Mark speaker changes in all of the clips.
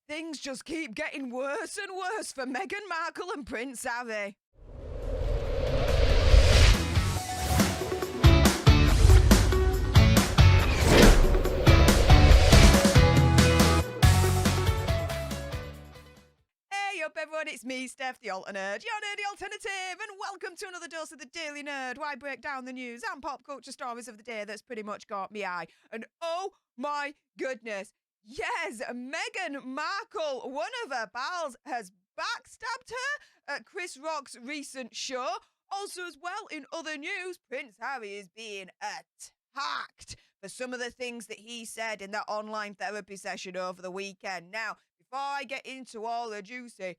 Speaker 1: Things just keep getting worse and worse for Meghan Markle and Prince Harry. Hey up everyone, it's me, Stef, the Alt Nerd, your nerdy alternative, and welcome to another dose of the Daily Nerd, where I break down the news and pop culture stories of the day that's pretty much got me eye. And oh my goodness, yes, Meghan Markle, one of her pals, has backstabbed her at Chris Rock's recent show. Also as well, in other news, Prince Harry is being attacked for some of the things that he said in that online therapy session over the weekend. Now, before I get into all the juicy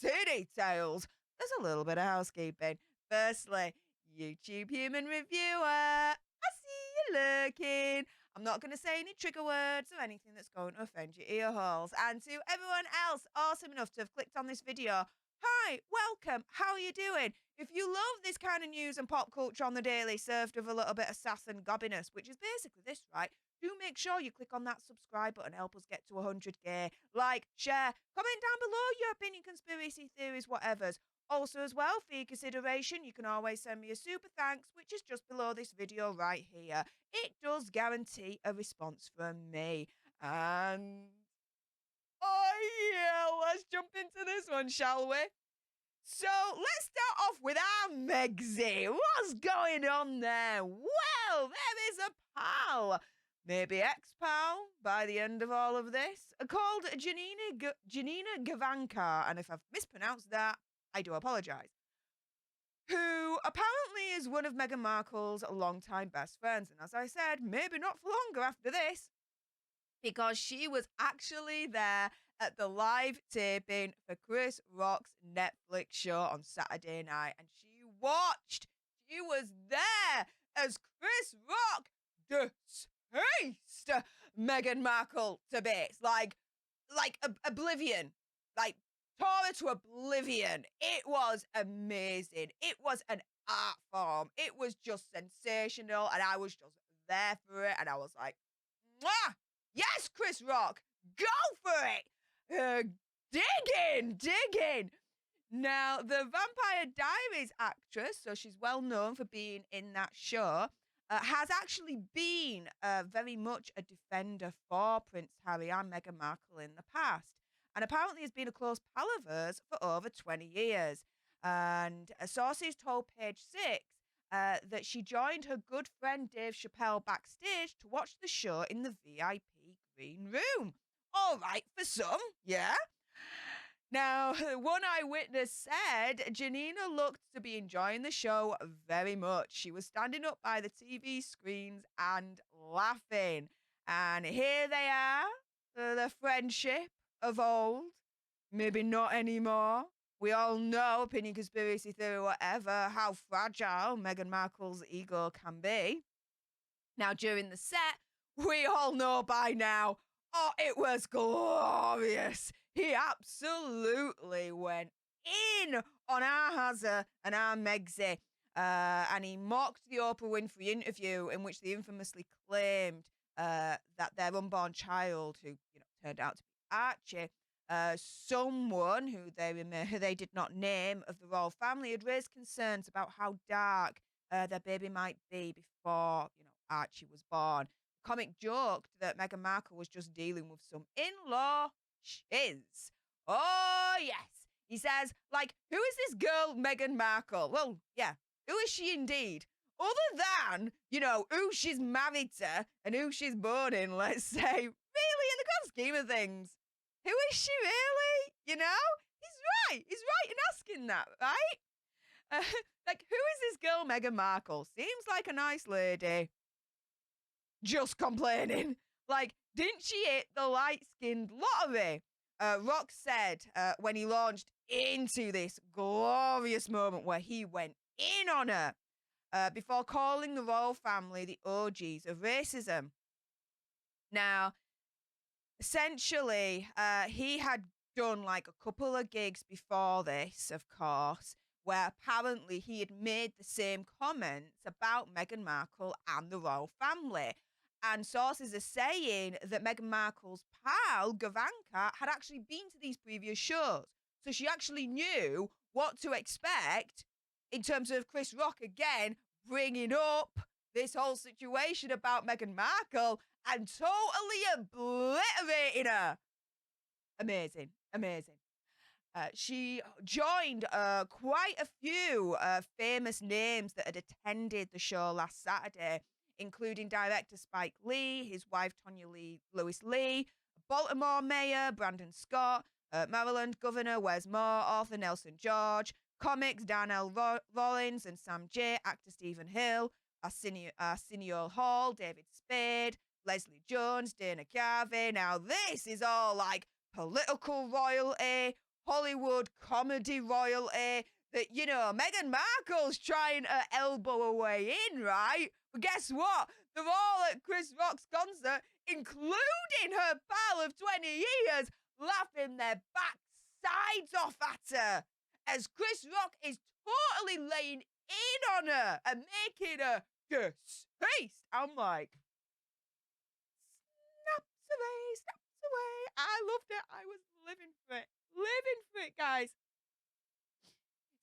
Speaker 1: details, there's a little bit of housekeeping. Firstly, YouTube human reviewer, I see you lurking. I'm not going to say any trigger words or anything that's going to offend your ear holes. And to everyone else awesome enough to have clicked on this video, hi, welcome, how are you doing? If you love this kind of news and pop culture on the daily, served with a little bit of sass and gobbiness, which is basically this, right? Do make sure you click on that subscribe button, help us get to 100k. Like, share, comment down below your opinion, conspiracy theories, whatevers. Also as well, for your consideration, you can always send me a super thanks, which is just below this video right here. It does guarantee a response from me. And oh yeah, let's jump into this one, shall we? So let's start off with our Megsy. What's going on there? Well, there is a pal, maybe ex-pal by the end of all of this, called Janina Gavankar, and if I've mispronounced that, I do apologise, who apparently is one of Meghan Markle's longtime best friends. And as I said, maybe not for longer after this, because she was actually there at the live taping for Chris Rock's Netflix show on Saturday night. And she was there as Chris Rock deceased Meghan Markle to bits. Like oblivion. Like, tore her to oblivion. It was amazing. It was an art form. It was just sensational. And I was just there for it. And I was like, mwah! Yes, Chris Rock, go for it. Dig in. Now, the Vampire Diaries actress, so she's well known for being in that show, has actually been very much a defender for Prince Harry and Meghan Markle in the past. And apparently has been a close pal of hers for over 20 years. And sources told Page Six that she joined her good friend Dave Chappelle backstage to watch the show in the VIP green room. All right for some, yeah? Now, one eyewitness said Janina looked to be enjoying the show very much. She was standing up by the TV screens and laughing. And here they are, the friendship of old. Maybe not anymore. We all know, opinion, conspiracy theory, whatever, how fragile Meghan Markle's ego can be. Now, during the set, we all know by now, oh, it was glorious. He absolutely went in on our Hazza and our Megsy. And he mocked the Oprah Winfrey interview in which they infamously claimed that their unborn child, who turned out to be Archie, someone who they did not name of the royal family, had raised concerns about how dark their baby might be before Archie was born. The comic joked that Meghan Markle was just dealing with some in-law shiz. Oh yes, he says, like, who is this girl Meghan Markle? Well, yeah, who is she indeed? Other than who she's married to and who she's born in, let's say, really, in the grand scheme of things. Who is she really? He's right in asking that, right? Like, who is this girl Meghan Markle? Seems like a nice lady. Just complaining. Like, didn't she hit the light-skinned lottery? Rock said when he launched into this glorious moment where he went in on her before calling the royal family the OGs of racism. Now, essentially, he had done like a couple of gigs before this, of course, where apparently he had made the same comments about Meghan Markle and the royal family. And sources are saying that Meghan Markle's pal, Gavankar, had actually been to these previous shows. So she actually knew what to expect in terms of Chris Rock, again, bringing up this whole situation about Meghan Markle and totally obliterating her. Amazing. Amazing. She joined quite a few famous names that had attended the show last Saturday, including director Spike Lee, his wife Lewis Lee, Baltimore Mayor Brandon Scott, Maryland Governor Wes Moore, author Nelson George, comics Darnell Rollins and Sam J, actor Stephen Hill, Arsenio Hall, David Spade, Leslie Jones, Dana Carvey. Now this is all like political royalty, Hollywood comedy royalty that, you know, Meghan Markle's trying to elbow her way in, right? But guess what? They're all at Chris Rock's concert, including her pal of 20 years, laughing their backsides off at her as Chris Rock is totally laying in on her and making her deceased. I'm like, snaps away. I loved it. I was living for it, guys.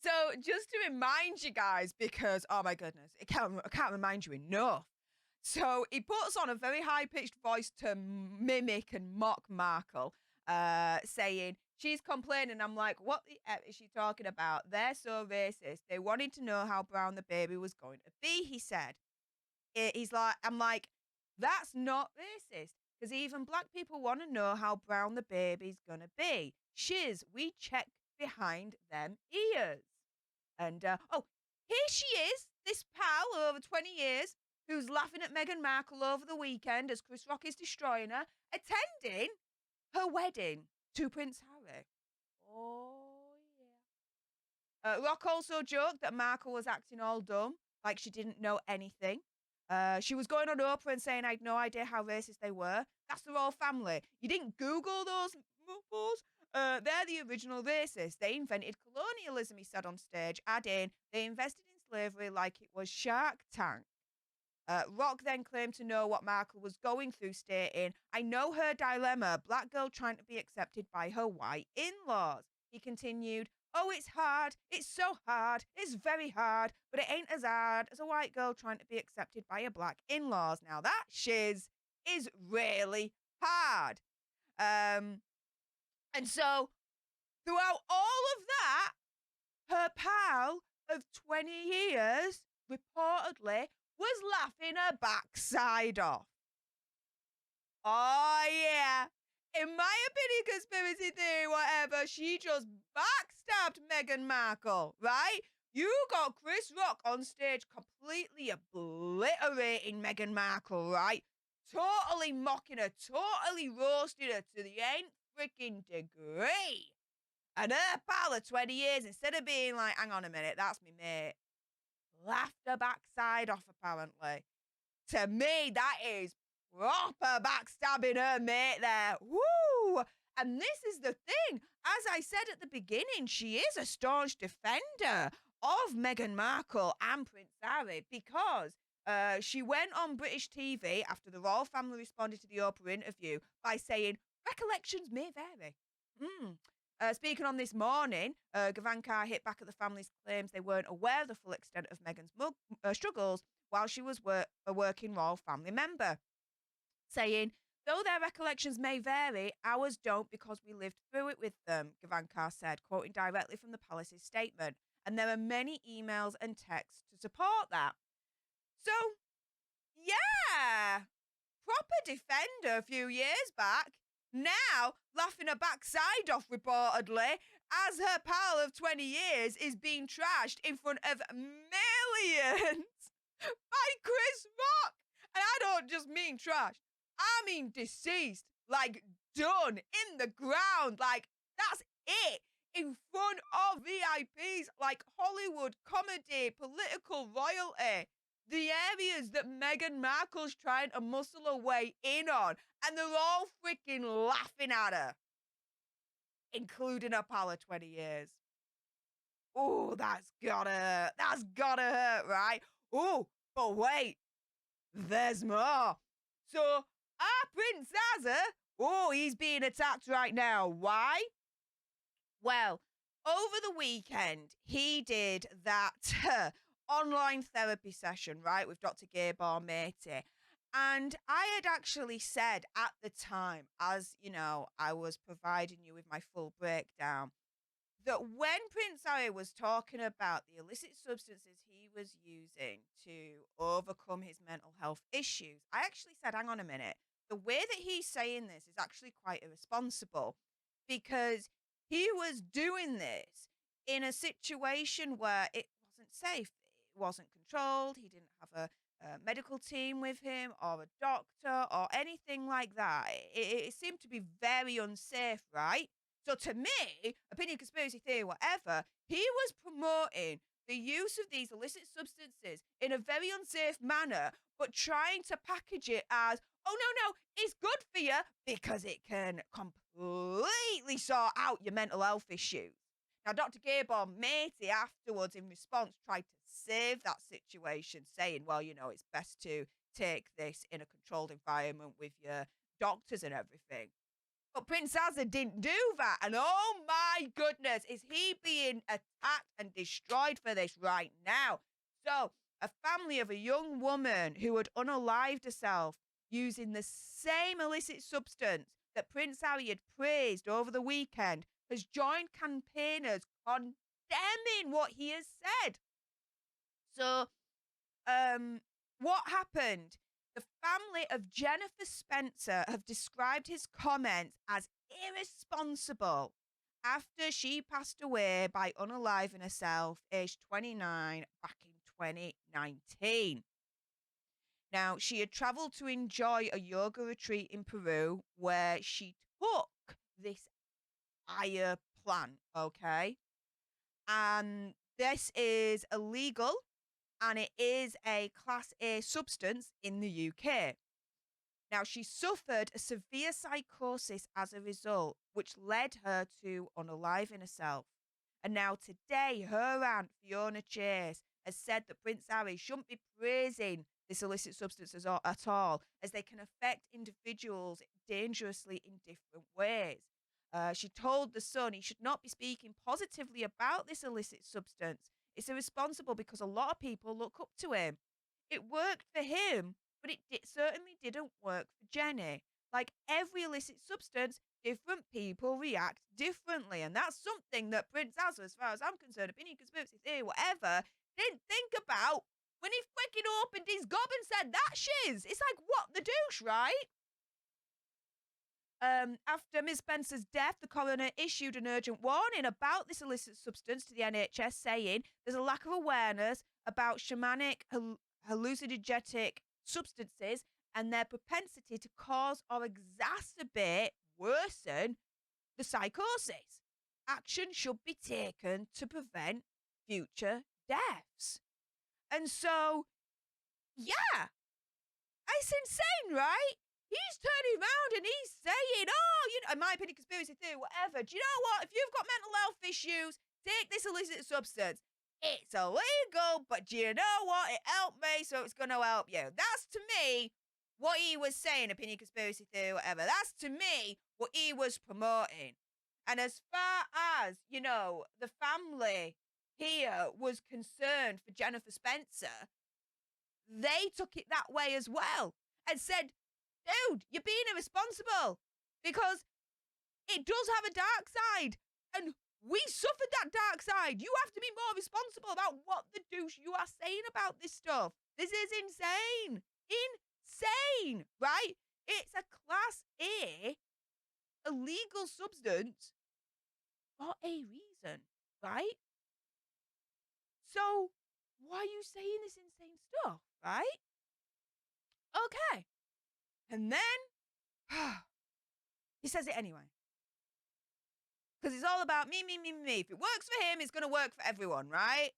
Speaker 1: So just to remind you guys, because, oh my goodness, I can't remind you enough. So he puts on a very high-pitched voice to mimic and mock Markle, saying, she's complaining. I'm like, what the F is she talking about? They're so racist. They wanted to know how brown the baby was going to be, he said. I'm like, that's not racist. Because even black people want to know how brown the baby's going to be. Shiz, we check behind them ears. And, here she is, this pal of over 20 years, who's laughing at Meghan Markle over the weekend as Chris Rock is destroying her, attending her wedding to Prince Harry. Oh, yeah. Rock also joked that Markle was acting all dumb, like she didn't know anything. She was going on Oprah and saying I had no idea how racist they were. That's the royal family. You didn't Google those muffles? They're the original racists. They invented colonialism, he said on stage, adding they invested in slavery like it was Shark Tank. Rock then claimed to know what Markle was going through, stating, I know her dilemma, black girl trying to be accepted by her white in-laws. He continued, oh, it's hard. It's so hard. It's very hard, but it ain't as hard as a white girl trying to be accepted by her black in-laws. Now that shiz is really hard. And so throughout all of that, her pal of 20 years reportedly was laughing her backside off. Oh, yeah. In my opinion, conspiracy theory, whatever, she just backstabbed Meghan Markle, right? You got Chris Rock on stage completely obliterating Meghan Markle, right? Totally mocking her, totally roasting her to the nth freaking degree. And her pal of 20 years, instead of being like, hang on a minute, that's me mate, laughed her backside off, apparently. To me, that is proper backstabbing her mate there. Woo! And this is the thing. As I said at the beginning, she is a staunch defender of Meghan Markle and Prince Harry because she went on British TV after the royal family responded to the Oprah interview by saying, recollections may vary. Speaking on This Morning, Gavankar hit back at the family's claims they weren't aware of the full extent of Meghan's struggles while she was a working royal family member, saying, though their recollections may vary, ours don't because we lived through it with them, Gavankar said, quoting directly from the palace's statement. And there are many emails and texts to support that. So, yeah, proper defender a few years back. Now, laughing her backside off, reportedly, as her pal of 20 years is being trashed in front of millions by Chris Rock. And I don't just mean trashed. I mean deceased. Like, done in the ground. Like, that's it. In front of VIPs, like Hollywood, comedy, political royalty. The areas that Meghan Markle's trying to muscle her way in on. And they're all freaking laughing at her. Including her pal of 20 years. Oh, that's gotta hurt. That's gotta hurt, right? Oh, but wait. There's more. So our Prince Asa, he's being attacked right now. Why? Well, over the weekend, he did that online therapy session, right, with Dr. Gabor Mate. And I had actually said at the time, as you know, I was providing you with my full breakdown, that when Prince Harry was talking about the illicit substances he was using to overcome his mental health issues, I actually said, hang on a minute, the way that he's saying this is actually quite irresponsible, because he was doing this in a situation where it wasn't safe. It wasn't controlled. He didn't have a medical team with him or a doctor or anything like that. It seemed to be very unsafe, right? So to me, opinion, conspiracy theory, whatever, he was promoting the use of these illicit substances in a very unsafe manner, but trying to package it as, oh, no, it's good for you because it can completely sort out your mental health issues. Now, Dr. Gabor Matey afterwards, in response, tried to save that situation, saying, well, you know, it's best to take this in a controlled environment with your doctors and everything. But Prince Asa didn't do that. And oh my goodness, is he being attacked and destroyed for this right now? So, a family of a young woman who had unalived herself using the same illicit substance that Prince Harry had praised over the weekend has joined campaigners condemning what he has said. So, what happened? The family of Jennifer Spencer have described his comments as irresponsible after she passed away by unaliving herself, aged 29, back in 2019. Now, she had traveled to enjoy a yoga retreat in Peru where she took this aya plant, okay? And this is illegal, and it is a Class A substance in the UK. Now, she suffered a severe psychosis as a result, which led her to unaliving herself. And now today, her aunt, Fiona Chase, has said that Prince Harry shouldn't be praising this illicit substance at all, as they can affect individuals dangerously in different ways. She told The Sun he should not be speaking positively about this illicit substance. It's irresponsible because a lot of people look up to him. It worked for him, but it certainly didn't work for Jenny. Like every illicit substance, different people react differently. And that's something that Prince Asa, as far as I'm concerned, opinion, conspiracy theory, whatever, didn't think about when he freaking opened his gob and said that shiz. It's like, what the douche, right? After Ms. Spencer's death, the coroner issued an urgent warning about this illicit substance to the NHS, saying there's a lack of awareness about shamanic hallucinogenic substances and their propensity to cause or exacerbate, worsen the psychosis. Action should be taken to prevent future deaths. And so, yeah, it's insane, right? He's turning around and he's saying, oh, you know, in my opinion, conspiracy theory, whatever. Do you know what? If you've got mental health issues, take this illicit substance. It's illegal, but do you know what? It helped me, so it's going to help you. That's to me what he was saying, opinion, conspiracy theory, whatever. That's to me what he was promoting. And as far as, you know, the family here was concerned for Jennifer Spencer, they took it that way as well and said, dude, you're being irresponsible because it does have a dark side and we suffered that dark side. You have to be more responsible about what the douche you are saying about this stuff. This is insane. Insane, right? It's a Class A illegal substance for a reason, right? So why are you saying this insane stuff, right? Okay. And then he says it anyway. Because it's all about me, me, me, me. If it works for him, it's going to work for everyone, right?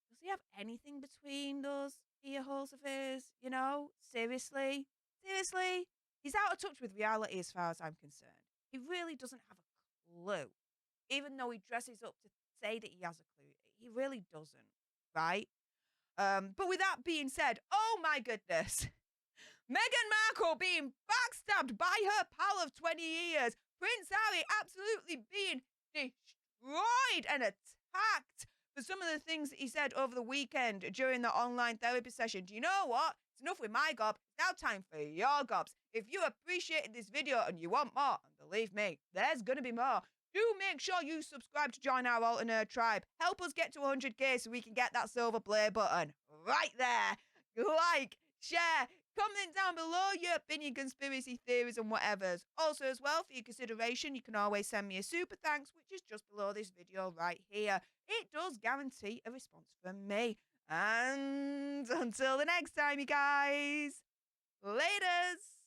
Speaker 1: Does he have anything between those ear holes of his? You know? Seriously? Seriously? He's out of touch with reality as far as I'm concerned. He really doesn't have a clue. Even though he dresses up to say that he has a clue, he really doesn't, right? But with that being said, oh my goodness. Meghan Markle being backstabbed by her pal of 20 years. Prince Harry absolutely being destroyed and attacked for some of the things that he said over the weekend during the online therapy session. Do you know what? It's enough with my gob. It's now time for your gobs. If you appreciated this video and you want more, and believe me, there's going to be more, do make sure you subscribe to join our alternate tribe. Help us get to 100k so we can get that silver play button right there. Like, share, comment down below your opinion, conspiracy theories, and whatevers. Also, as well, for your consideration, you can always send me a super thanks, which is just below this video right here. It does guarantee a response from me. And until the next time, you guys, laters.